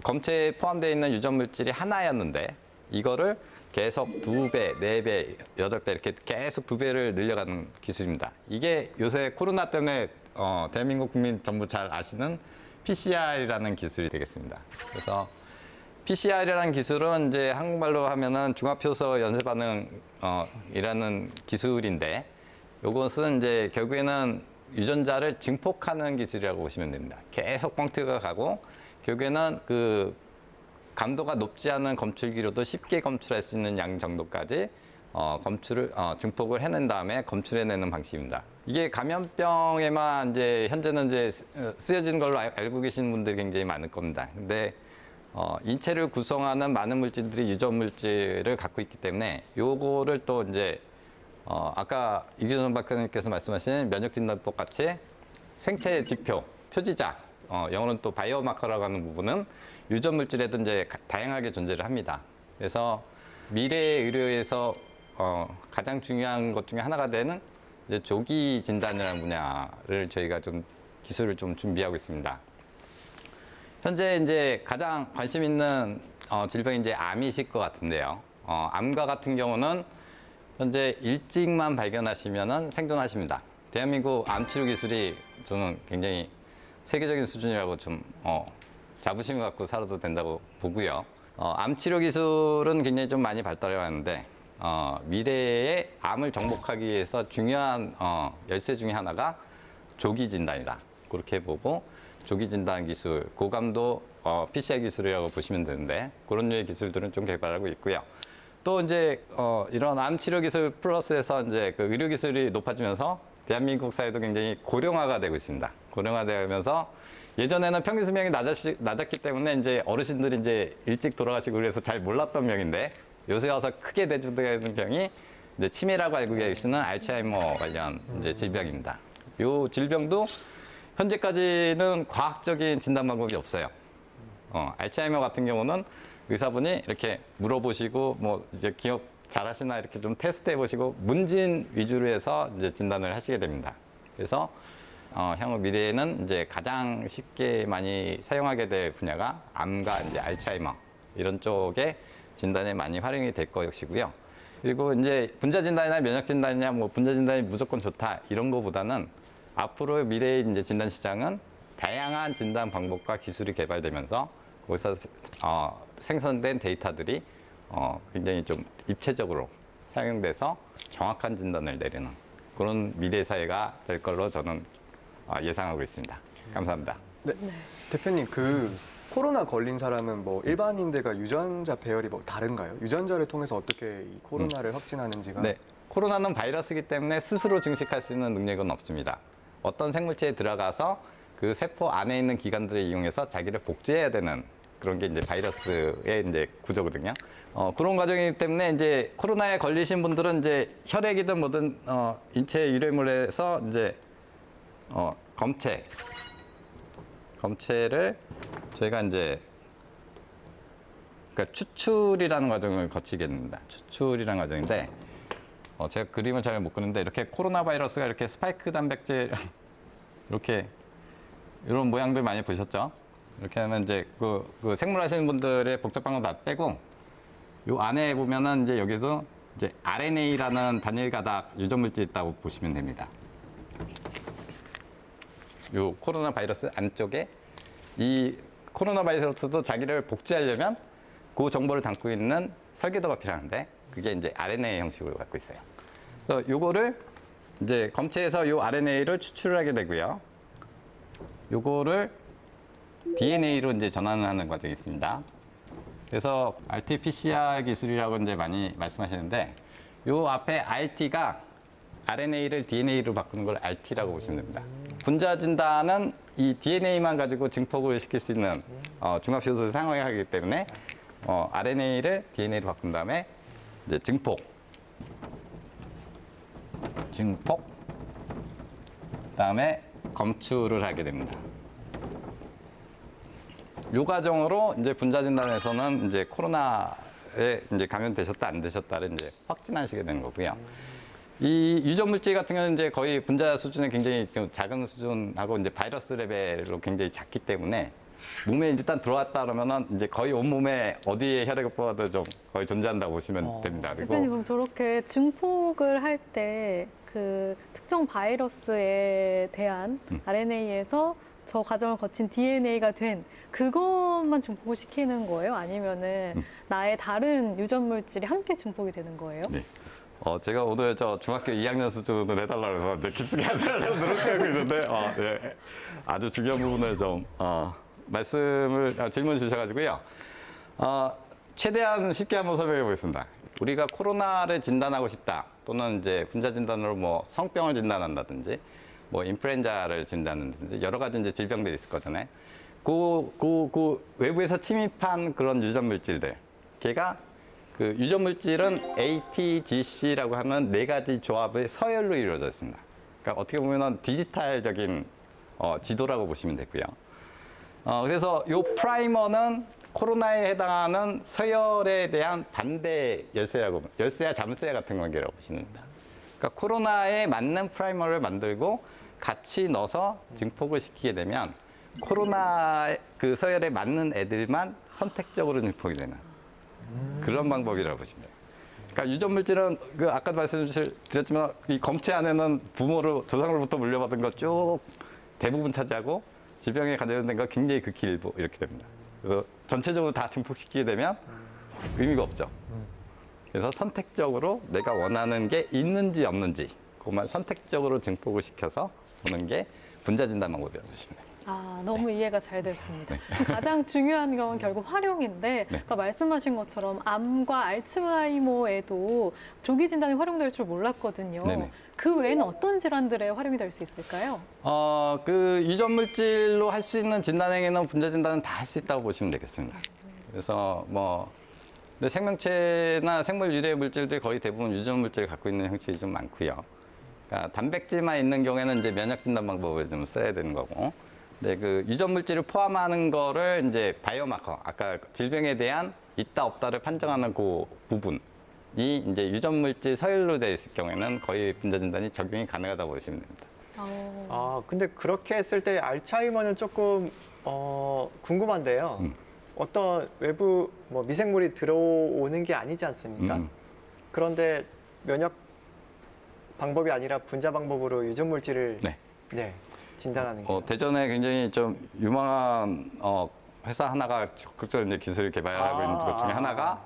검체에 포함되어 있는 유전 물질이 하나였는데 이거를 계속 2배, 4배, 8배 이렇게 계속 2배를 늘려가는 기술입니다. 이게 요새 코로나 때문에 대한민국 국민 전부 잘 아시는 PCR이라는 기술이 되겠습니다. 그래서 PCR이라는 기술은 이제 한국말로 하면은 중합효소 연쇄 반응이라는 기술인데 요것은 이제 결국에는 유전자를 증폭하는 기술이라고 보시면 됩니다. 계속 뻥튀가 가고 결국에는 그 감도가 높지 않은 검출기로도 쉽게 검출할 수 있는 양 정도까지 증폭을 해낸 다음에 검출해내는 방식입니다. 이게 감염병에만 이제 현재는 이제 쓰여지는 걸로 알고 계시는 분들이 굉장히 많을 겁니다. 근데 인체를 구성하는 많은 물질들이 유전 물질을 갖고 있기 때문에 요거를 또 이제 아까 이규정 박사님께서 말씀하신 면역진단법 같이 생체 지표, 표지자, 영어로는 또 바이오마커라고 하는 부분은 유전 물질에도 이제 다양하게 존재를 합니다. 그래서 미래 의료에서 가장 중요한 것 중에 하나가 되는 이제 조기 진단이라는 분야를 저희가 좀 기술을 좀 준비하고 있습니다. 현재 이제 가장 관심 있는 질병이 이제 암이실 것 같은데요. 암과 같은 경우는 현재 일찍만 발견하시면은 생존하십니다. 대한민국 암 치료 기술이 저는 굉장히 세계적인 수준이라고 좀 자부심을 갖고 살아도 된다고 보고요. 암 치료 기술은 굉장히 좀 많이 발달해 왔는데 미래의 암을 정복하기 위해서 중요한 열쇠 중에 하나가 조기 진단이다. 그렇게 보고 조기 진단 기술, 고감도 PCR 기술이라고 보시면 되는데 그런 류의 기술들은 좀 개발하고 있고요. 또 이제 이런 암 치료 기술 플러스해서 이제 그 의료 기술이 높아지면서 대한민국 사회도 굉장히 고령화가 되고 있습니다. 고령화되면서 예전에는 평균 수명이 낮았기 때문에 이제 어르신들이 이제 일찍 돌아가시고 그래서 잘 몰랐던 병인데 요새 와서 크게 대두되는 병이 이제 치매라고 알고 계시는 알츠하이머 관련 이제 질병입니다. 이 질병도 현재까지는 과학적인 진단 방법이 없어요. 알츠하이머 같은 경우는 의사분이 이렇게 물어보시고 뭐 이제 기억 잘하시나 이렇게 좀 테스트 해보시고 문진 위주로 해서 이제 진단을 하시게 됩니다. 그래서 향후 미래에는 이제 가장 쉽게 많이 사용하게 될 분야가 암과 이제 알츠하이머 이런 쪽에 진단에 많이 활용이 될 것이고요. 그리고 이제 분자 진단이나 면역 진단이냐 뭐 분자 진단이 무조건 좋다 이런 거보다는 앞으로 미래의 이제 진단 시장은 다양한 진단 방법과 기술이 개발되면서 거기서 생성된 데이터들이 굉장히 좀 입체적으로 사용돼서 정확한 진단을 내리는 그런 미래 사회가 될 걸로 저는 예상하고 있습니다. 감사합니다. 네. 대표님, 그 코로나 걸린 사람은 뭐 일반인들과 유전자 배열이 뭐 다른가요? 유전자를 통해서 어떻게 이 코로나를 확진하는지가? 네, 코로나는 바이러스이기 때문에 스스로 증식할 수 있는 능력은 없습니다. 어떤 생물체에 들어가서 그 세포 안에 있는 기관들을 이용해서 자기를 복제해야 되는 그런 게 이제 바이러스의 이제 구조거든요. 그런 과정이기 때문에 이제 코로나에 걸리신 분들은 이제 혈액이든 뭐든 인체 유래물에서 이제 검체를 저희가 이제 그러니까 추출이라는 과정을 거치게 됩니다. 추출이라는 과정인데 제가 그림을 잘 못 그리는데 이렇게 코로나 바이러스가 이렇게 스파이크 단백질 이렇게 이런 모양들 많이 보셨죠? 이렇게 하면 이제 그 생물 하시는 분들의 복잡한 거 다 빼고 요 안에 보면은 이제 여기도 이제 RNA라는 단일 가닥 유전 물질이 있다고 보시면 됩니다. 요 코로나 바이러스 안쪽에 이 코로나 바이러스도 자기를 복제하려면 그 정보를 담고 있는 설계도가 필요한데 그게 이제 RNA 형식으로 갖고 있어요. 그래서 요거를 이제 검체에서 요 RNA를 추출하게 되고요. 요거를 DNA로 이제 전환하는 과정이 있습니다. 그래서 RT-PCR 기술이라고 이제 많이 말씀하시는데 요 앞에 RT가 RNA를 DNA로 바꾸는 걸 RT라고 보시면 됩니다. 분자 진단은 이 DNA만 가지고 증폭을 시킬 수 있는 중합시술을 사용해야 하기 때문에 RNA를 DNA로 바꾼 다음에 이제 증폭, 그다음에 검출을 하게 됩니다. 요 과정으로 이제 분자 진단에서는 이제 코로나에 이제 감염되셨다 안 되셨다를 이제 확진하시게 되는 거고요. 이 유전 물질 같은 경우는 이제 거의 분자 수준에 굉장히 좀 작은 수준하고 이제 바이러스 레벨로 굉장히 작기 때문에 몸에 일단 들어왔다 그러면은 이제 거의 온 몸에 어디에 혈액을 뽑아도 좀 거의 존재한다고 보시면 됩니다. 대표님 그럼 저렇게 증폭을 할 때 그 특정 바이러스에 대한 RNA에서 저 과정을 거친 DNA가 된 그것만 증폭을 시키는 거예요? 아니면은 나의 다른 유전 물질이 함께 증폭이 되는 거예요? 네. 제가 오늘 저 중학교 2학년 수준을 해달라고 해서 이제 깊숙이 해달라고 노력하고 있는데, 네. 아주 중요한 부분을 좀, 질문 주셔가지고요. 최대한 쉽게 한번 설명해 보겠습니다. 우리가 코로나를 진단하고 싶다. 또는 이제 분자 진단으로 뭐 성병을 진단한다든지, 뭐 인플루엔자를 진단한다든지 여러 가지 이제 질병들이 있을 거잖아요. 그 외부에서 침입한 그런 유전 물질들, 걔가 그 유전 물질은 ATGC라고 하는 네 가지 조합의 서열로 이루어져 있습니다. 그러니까 어떻게 보면은 디지털적인 지도라고 보시면 되고요. 그래서 요 프라이머는 코로나에 해당하는 서열에 대한 반대 열쇠와 잠수쇠 같은 관계라고 보시면 됩니다. 그러니까 코로나에 맞는 프라이머를 만들고 같이 넣어서 증폭을 시키게 되면 코로나 그 서열에 맞는 애들만 선택적으로 증폭이 되는 그런 방법이라고 보시면 돼요. 그러니까 유전 물질은 그 아까도 말씀드렸지만 이 검체 안에는 부모로 조상으로부터 물려받은 거 쭉 대부분 차지하고 질병에 관련된 거 굉장히 극히 일부 이렇게 됩니다. 그래서 전체적으로 다 증폭시키게 되면 의미가 없죠. 그래서 선택적으로 내가 원하는 게 있는지 없는지 그것만 선택적으로 증폭을 시켜서 보는 게 분자 진단 방법이라고 보시면 돼요. 아, 너무 이해가 잘 됐습니다. 가장 중요한 건 결국 활용인데, 아까 말씀하신 것처럼 암과 알츠하이머에도 조기 진단이 활용될 줄 몰랐거든요. 네네. 그 외에는 어떤 질환들에 활용이 될 수 있을까요? 그 유전 물질로 할 수 있는 진단 행위는 분자 진단은 다 할 수 있다고 보시면 되겠습니다. 그래서 근데 생명체나 생물 유래 물질들이 거의 대부분 유전 물질을 갖고 있는 형식이 좀 많고요. 그러니까 단백질만 있는 경우에는 이제 면역 진단 방법을 좀 써야 되는 거고. 근데 그 유전 물질을 포함하는 거를 이제 바이오마커, 아까 질병에 대한 있다 없다를 판정하는 그 부분이 이제 유전 물질 서열로 되어 있을 경우에는 거의 분자 진단이 적용이 가능하다고 보시면 됩니다. 아, 근데 그렇게 했을 때 알츠하이머는 조금 궁금한데요. 어떤 외부 미생물이 들어오는 게 아니지 않습니까? 그런데 면역 방법이 아니라 분자 방법으로 유전 물질을 네. 진단하는 게. 대전에 굉장히 좀 유망한 회사 하나가 적극적으로 이제 기술을 개발하고 있는 것 중에 하나가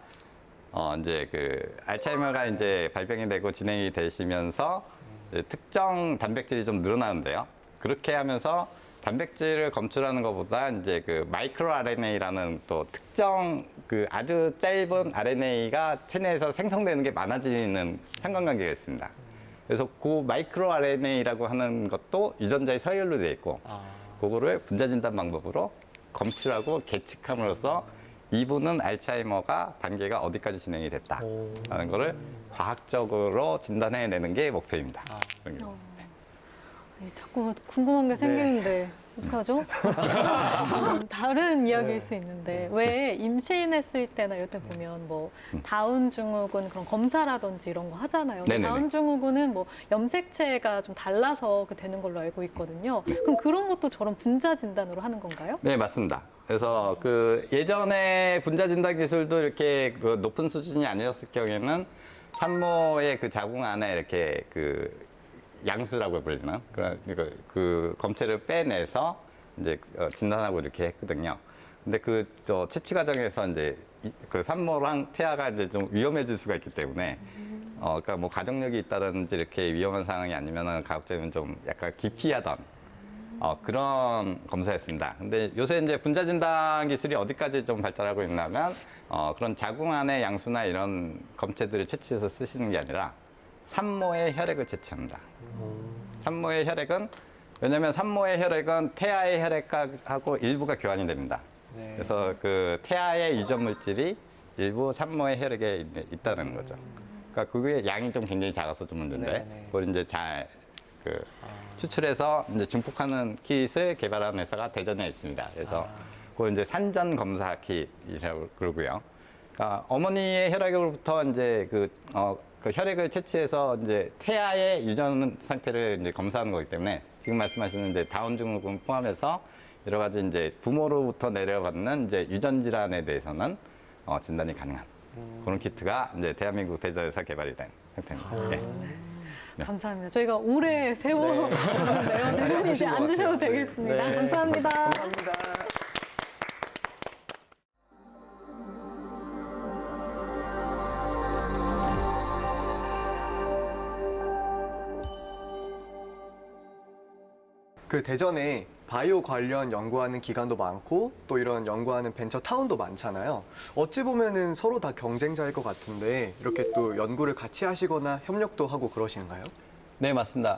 이제 그 알츠하이머가 이제 발병이 되고 진행이 되시면서 이제 특정 단백질이 좀 늘어나는데요. 그렇게 하면서 단백질을 검출하는 것보다 이제 그 마이크로 RNA라는 또 특정 그 아주 짧은 RNA가 체내에서 생성되는 게 많아지는 상관관계가 있습니다. 그래서 그 마이크로 RNA라고 하는 것도 유전자의 서열로 되어 있고, 그거를 분자 진단 방법으로 검출하고 계측함으로써 이분은 알츠하이머가 단계가 어디까지 진행이 됐다라는 거를 과학적으로 진단해내는 게 목표입니다. 자꾸 궁금한 게 생기는데 어떡하죠? 다른 이야기일 수 있는데 왜 임신했을 때나 이럴 때 보면 다운 증후군 그런 검사라든지 이런 거 하잖아요. 네네네. 다운 증후군은 염색체가 좀 달라서 되는 걸로 알고 있거든요. 그럼 그런 것도 저런 분자 진단으로 하는 건가요? 네, 맞습니다. 그래서 그 예전에 분자 진단 기술도 이렇게 그 높은 수준이 아니었을 경우에는 산모의 그 자궁 안에 이렇게 그 양수라고 불리나 그 검체를 빼내서 이제 진단하고 이렇게 했거든요. 근데 그 채취 과정에서 이제 그 산모랑 태아가 이제 좀 위험해질 수가 있기 때문에 그러니까 가족력이 있다든지 이렇게 위험한 상황이 아니면은 가급적이면 좀 약간 기피하던 그런 검사였습니다. 근데 요새 이제 분자 진단 기술이 어디까지 좀 발달하고 있냐면 그런 자궁 안의 양수나 이런 검체들을 채취해서 쓰시는 게 아니라 산모의 혈액을 채취합니다. 산모의 혈액은 왜냐하면 산모의 혈액은 태아의 혈액하고 일부가 교환이 됩니다. 네. 그래서 그 태아의 유전 물질이 일부 산모의 혈액에 있다는 거죠. 그러니까 그게 양이 좀 굉장히 작아서 좀 문제인데 네네. 그걸 이제 잘 추출해서 이제 증폭하는 kit을 개발한 회사가 대전에 있습니다. 그래서 그걸 이제 산전 검사 킷이라고 그러고요. 그러니까 어머니의 혈액으로부터 이제 그 혈액을 채취해서 이제 태아의 유전 상태를 이제 검사하는 거기 때문에 지금 말씀하시는 이제 다운 증후군 포함해서 여러 가지 이제 부모로부터 내려받는 이제 유전 질환에 대해서는 진단이 가능한 그런 키트가 이제 대한민국 대전에서 개발이 된 상태입니다. 네. 감사합니다. 저희가 오래 세워네요. 대표님 이제 앉으셔도 되겠습니다. 네. 감사합니다. 감사합니다. 그 대전에 바이오 관련 연구하는 기관도 많고 또 이런 연구하는 벤처 타운도 많잖아요. 어찌 보면은 서로 다 경쟁자일 것 같은데 이렇게 또 연구를 같이 하시거나 협력도 하고 그러신가요? 네, 맞습니다.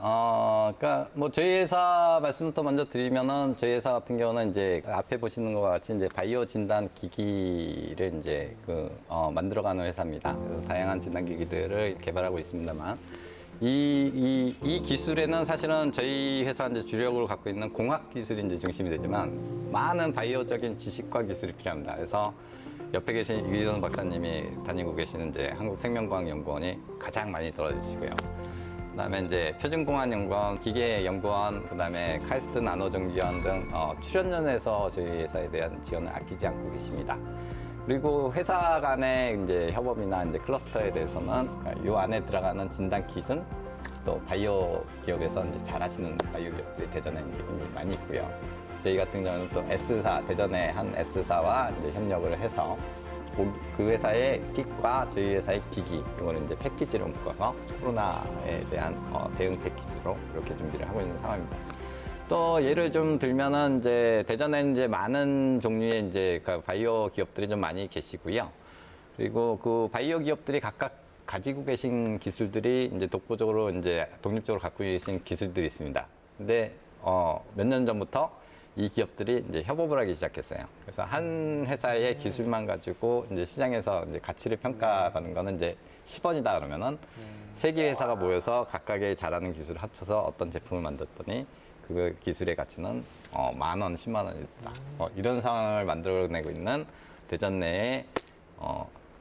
그러니까 저희 회사 말씀부터 먼저 드리면은 저희 회사 같은 경우는 이제 앞에 보시는 것 같이 이제 바이오 진단 기기를 이제 만들어가는 회사입니다. 그래서 다양한 진단 기기들을 개발하고 있습니다만 이 기술에는 사실은 저희 회사 이제 주력으로 갖고 있는 공학 기술이 이제 중심이 되지만 많은 바이오적인 지식과 기술이 필요합니다. 그래서 옆에 계신 이기선 박사님이 다니고 계시는 이제 한국생명과학연구원이 가장 많이 떨어지시고요. 그다음에 이제 표준공학연구원, 기계연구원, 그다음에 카이스트 나노전기원 등 출연연에서 저희 회사에 대한 지원을 아끼지 않고 계십니다. 그리고 회사 간의 이제 협업이나 이제 클러스터에 대해서는 이 안에 들어가는 진단 킷은 또 바이오 기업에서 이제 잘하시는 바이오 기업들이 대전에 이제 굉장히 많이 있고요. 저희 같은 경우는 또 S사, 대전의 한 S사와 이제 협력을 해서 그 회사의 킷과 저희 회사의 기기, 이거를 이제 패키지로 묶어서 코로나에 대한 대응 패키지로 이렇게 준비를 하고 있는 상황입니다. 또 예를 좀 들면은 이제 대전에 이제 많은 종류의 이제 그 바이오 기업들이 좀 많이 계시고요. 그리고 그 바이오 기업들이 각각 가지고 계신 기술들이 이제 독보적으로 이제 독립적으로 갖고 계신 기술들이 있습니다. 근데 몇 년 전부터 이 기업들이 이제 협업을 하기 시작했어요. 그래서 한 회사의 기술만 가지고 이제 시장에서 이제 가치를 평가하는 거는 이제 10원이다 그러면은 세 개 회사가 모여서 각각의 잘하는 기술을 합쳐서 어떤 제품을 만들었더니 그 기술의 가치는 10,000원, 10만 원이다. 이런 상황을 만들어내고 있는 대전 내에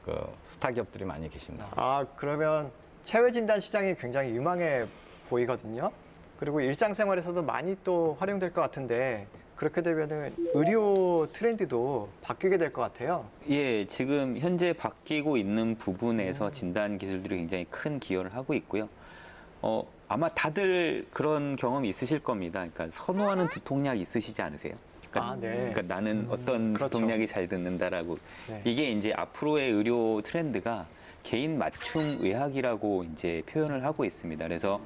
그 스타 기업들이 많이 계십니다. 아, 그러면 체외 진단 시장이 굉장히 유망해 보이거든요. 그리고 일상생활에서도 많이 또 활용될 것 같은데 그렇게 되면은 의료 트렌드도 바뀌게 될 것 같아요. 예, 지금 현재 바뀌고 있는 부분에서 진단 기술들이 굉장히 큰 기여를 하고 있고요. 아마 다들 그런 경험이 있으실 겁니다. 그러니까 선호하는 두통약 있으시지 않으세요? 그러니까, 아, 네. 그러니까 나는 어떤 그렇죠. 두통약이 잘 듣는다라고. 네. 이게 이제 앞으로의 의료 트렌드가 개인 맞춤 의학이라고 이제 표현을 하고 있습니다. 그래서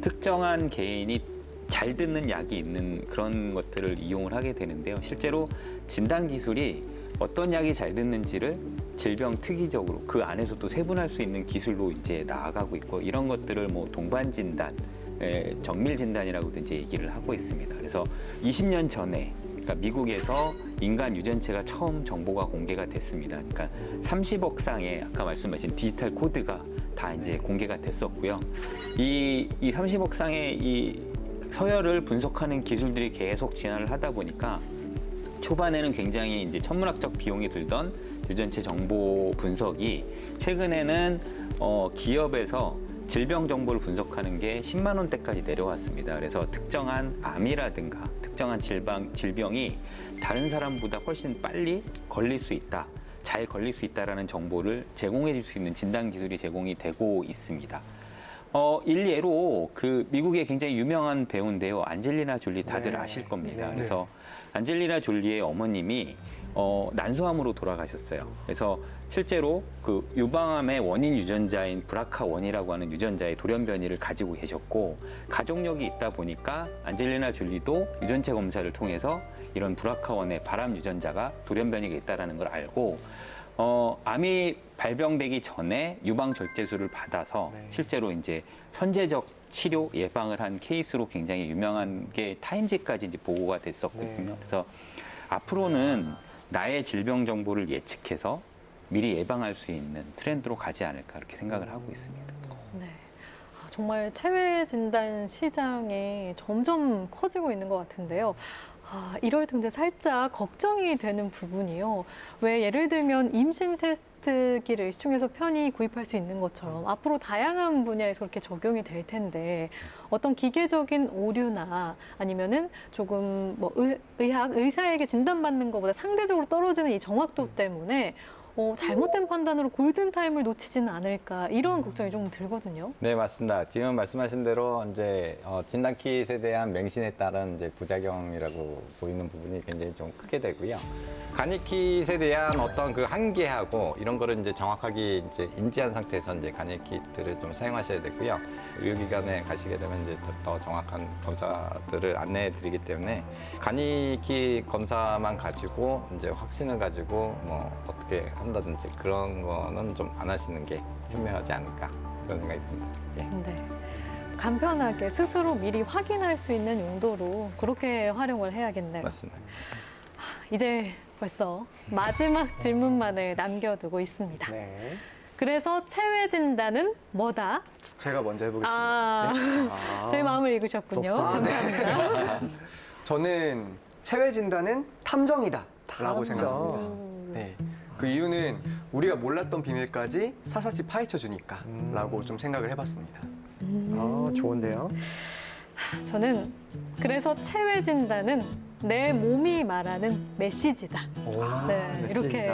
특정한 개인이 잘 듣는 약이 있는 그런 것들을 이용을 하게 되는데요. 실제로 진단 기술이 어떤 약이 잘 듣는지를 질병 특이적으로 그 안에서도 세분할 수 있는 기술로 이제 나아가고 있고 이런 것들을 뭐 동반 진단, 정밀 진단이라고도 이제 얘기를 하고 있습니다. 그래서 20년 전에 그러니까 미국에서 인간 유전체가 처음 정보가 공개가 됐습니다. 그러니까 30억 쌍의 아까 말씀하신 디지털 코드가 다 이제 공개가 됐었고요. 이 30억 쌍의 이 서열을 분석하는 기술들이 계속 진화를 하다 보니까 초반에는 굉장히 이제 천문학적 비용이 들던 유전체 정보 분석이 최근에는 기업에서 질병 정보를 분석하는 게 10만 원대까지 내려왔습니다. 그래서 특정한 암이라든가 특정한 질병이 다른 사람보다 훨씬 빨리 걸릴 수 있다, 잘 걸릴 수 있다라는 정보를 제공해 줄 수 있는 진단 기술이 제공이 되고 있습니다. 일례로 그 미국의 굉장히 유명한 배우인데요. 안젤리나 졸리 다들 네. 아실 겁니다. 네. 그래서 안젤리나 졸리의 어머님이 난소암으로 돌아가셨어요. 그래서 실제로 그 유방암의 원인 유전자인 BRCA1이라고 하는 유전자의 돌연변이를 가지고 계셨고 가족력이 있다 보니까 안젤리나 졸리도 유전체 검사를 통해서 이런 BRCA1의 발암 유전자가 돌연변이가 있다는 걸 알고 암이 발병되기 전에 유방 절제술을 받아서 네. 실제로 이제 선제적 치료 예방을 한 케이스로 굉장히 유명한 게 타임지까지 이제 보고가 됐었거든요. 네. 그래서 앞으로는 나의 질병 정보를 예측해서 미리 예방할 수 있는 트렌드로 가지 않을까 그렇게 생각을 하고 있습니다. 네. 정말 체외 진단 시장이 점점 커지고 있는 것 같은데요. 이럴 텐데 살짝 걱정이 되는 부분이요. 왜 예를 들면 임신 테스트기를 시중에서 편히 구입할 수 있는 것처럼 앞으로 다양한 분야에서 그렇게 적용이 될 텐데 어떤 기계적인 오류나 아니면은 조금 뭐 의사에게 진단받는 것보다 상대적으로 떨어지는 이 정확도 때문에 잘못된 판단으로 골든타임을 놓치지는 않을까 이런 걱정이 좀 들거든요. 네, 맞습니다. 지금 말씀하신 대로 이제 진단킷에 대한 맹신에 따른 이제 부작용이라고 보이는 부분이 굉장히 좀 크게 되고요. 간이킷에 대한 어떤 그 한계하고 이런 거를 이제 정확하게 이제 인지한 상태에서 이제 간이킷들을 좀 사용하셔야 되고요. 의료기관에 가시게 되면 이제 더 정확한 검사들을 안내해 드리기 때문에 간이킷 검사만 가지고 이제 확신을 가지고 뭐 어떻게 한다든지 그런 거는 좀 안 하시는 게 현명하지 않을까 그런 생각이 듭니다. 예. 네. 간편하게 스스로 미리 확인할 수 있는 용도로 그렇게 활용을 해야겠네요. 맞습니다. 이제 벌써 마지막 질문만을 남겨두고 있습니다. 네. 그래서 체외 진단은 뭐다? 제가 먼저 해보겠습니다. 제 마음을 읽으셨군요. 좋습니다. 감사합니다. 저는 체외 진단은 탐정이다 라고 탐정. 생각합니다. 네. 그 이유는 우리가 몰랐던 비밀까지 사사시 파헤쳐 주니까 라고 좀 생각을 해봤습니다. 좋은데요. 저는 그래서 체외 진단은 내 몸이 말하는 메시지다. 네, 이렇게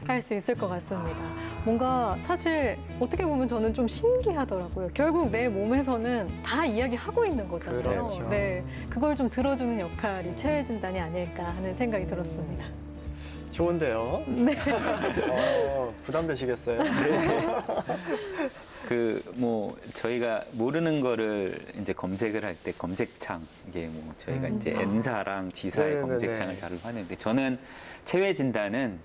할 수 있을 것 같습니다. 뭔가 사실 어떻게 보면 저는 좀 신기하더라고요. 결국 내 몸에서는 다 이야기하고 있는 거잖아요. 그렇죠. 네, 그걸 좀 들어주는 역할이 체외 진단이 아닐까 하는 생각이 들었습니다. 좋은데요. 네. 부담되시겠어요? 저희가 모르는 거를 이제 검색을 할 때 검색창 이게 저희가 이제 N사랑 G사의 네네네. 검색창을 잘 하는데 저는 체외 진단은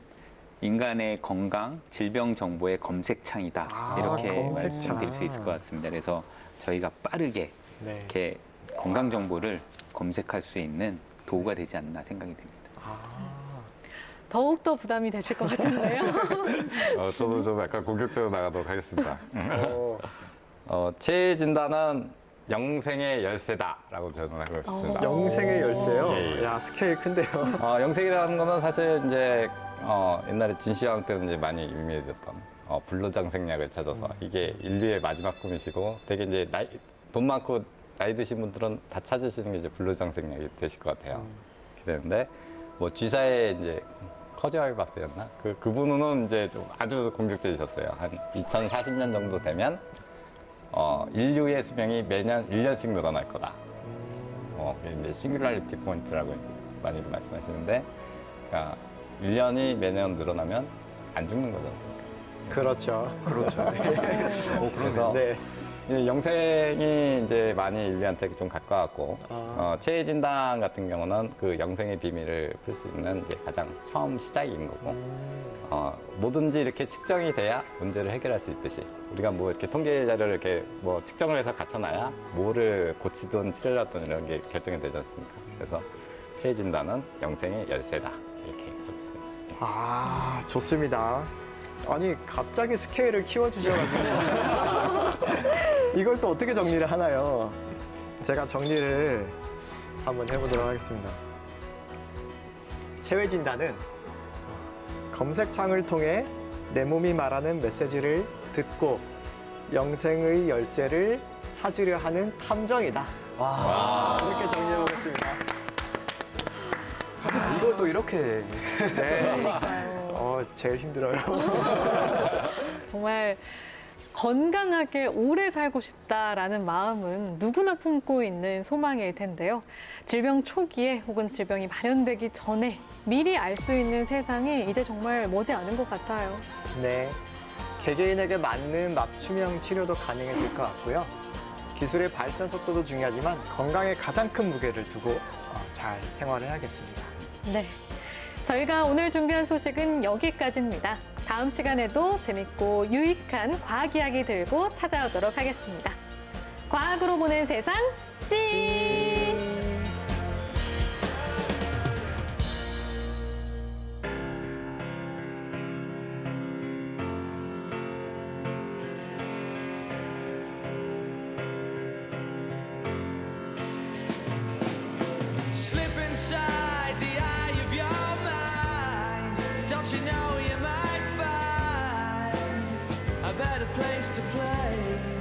인간의 건강, 질병 정보의 검색창이다 이렇게 검색창. 말씀드릴 수 있을 것 같습니다. 그래서 저희가 빠르게 네. 이렇게 건강 정보를 검색할 수 있는 도구가 되지 않나 생각이 됩니다. 더욱더 부담이 되실 것 같은데요. 저도 좀 약간 공격적으로 나가도록 하겠습니다. 어, 체외 진단은 영생의 열쇠다라고 저는 하고 싶습니다. 영생의 열쇠요. 예. 야, 스케일 큰데요. 영생이라는 거는 사실 이제 옛날에 진시황 때는 이제 많이 유명해졌던 불로장생약을 찾아서 이게 인류의 마지막 꿈이시고 되게 이제 돈 많고 나이 드신 분들은 다 찾으시는 게 이제 불로장생약이 되실 것 같아요. 그렇게 되는데 뭐 G사의 이제 커지와이 박사였나? 그분은 이제 좀 아주 공격적이셨어요. 한 2040년 정도 되면 인류의 수명이 매년 1년씩 늘어날 거다. 이제 싱귤라리티 포인트라고 많이들 말씀하시는데, 그러니까 1년이 매년 늘어나면 안 죽는 거지 않습니까? 그렇죠. 그렇죠. 그래서 네. 이 영생이 이제 많이 인류한테 좀 가까웠고, 체외 진단 같은 경우는 그 영생의 비밀을 풀 수 있는 이제 가장 처음 시작인 거고, 뭐든지 이렇게 측정이 돼야 문제를 해결할 수 있듯이 우리가 뭐 이렇게 통계 자료를 이렇게 뭐 측정을 해서 갖춰놔야 뭐를 고치든 치료를 하든 이런 게 결정이 되지 않습니까? 그래서 체외 진단은 영생의 열쇠다 이렇게 볼 수가 있습니다. 좋습니다. 아니, 갑자기 스케일을 키워주셔가지고. 이걸 또 어떻게 정리를 하나요? 제가 정리를 한번 해보도록 하겠습니다. 체외 진단은 검색창을 통해 내 몸이 말하는 메시지를 듣고 영생의 열쇠를 찾으려 하는 탐정이다. 이렇게 정리해보겠습니다. 이걸 또 이렇게 네. 제일 힘들어요. 정말 건강하게 오래 살고 싶다라는 마음은 누구나 품고 있는 소망일 텐데요. 질병 초기에 혹은 질병이 발현되기 전에 미리 알 수 있는 세상이 이제 정말 머지 않은 것 같아요. 네. 개개인에게 맞는 맞춤형 치료도 가능해질 것 같고요. 기술의 발전 속도도 중요하지만 건강에 가장 큰 무게를 두고 잘 생활해야겠습니다. 네. 저희가 오늘 준비한 소식은 여기까지입니다. 다음 시간에도 재밌고 유익한 과학 이야기 들고 찾아오도록 하겠습니다. 과학으로 보는 세상, 씨! Slip inside the eye of your mind. Don't you know you might find a better place to play?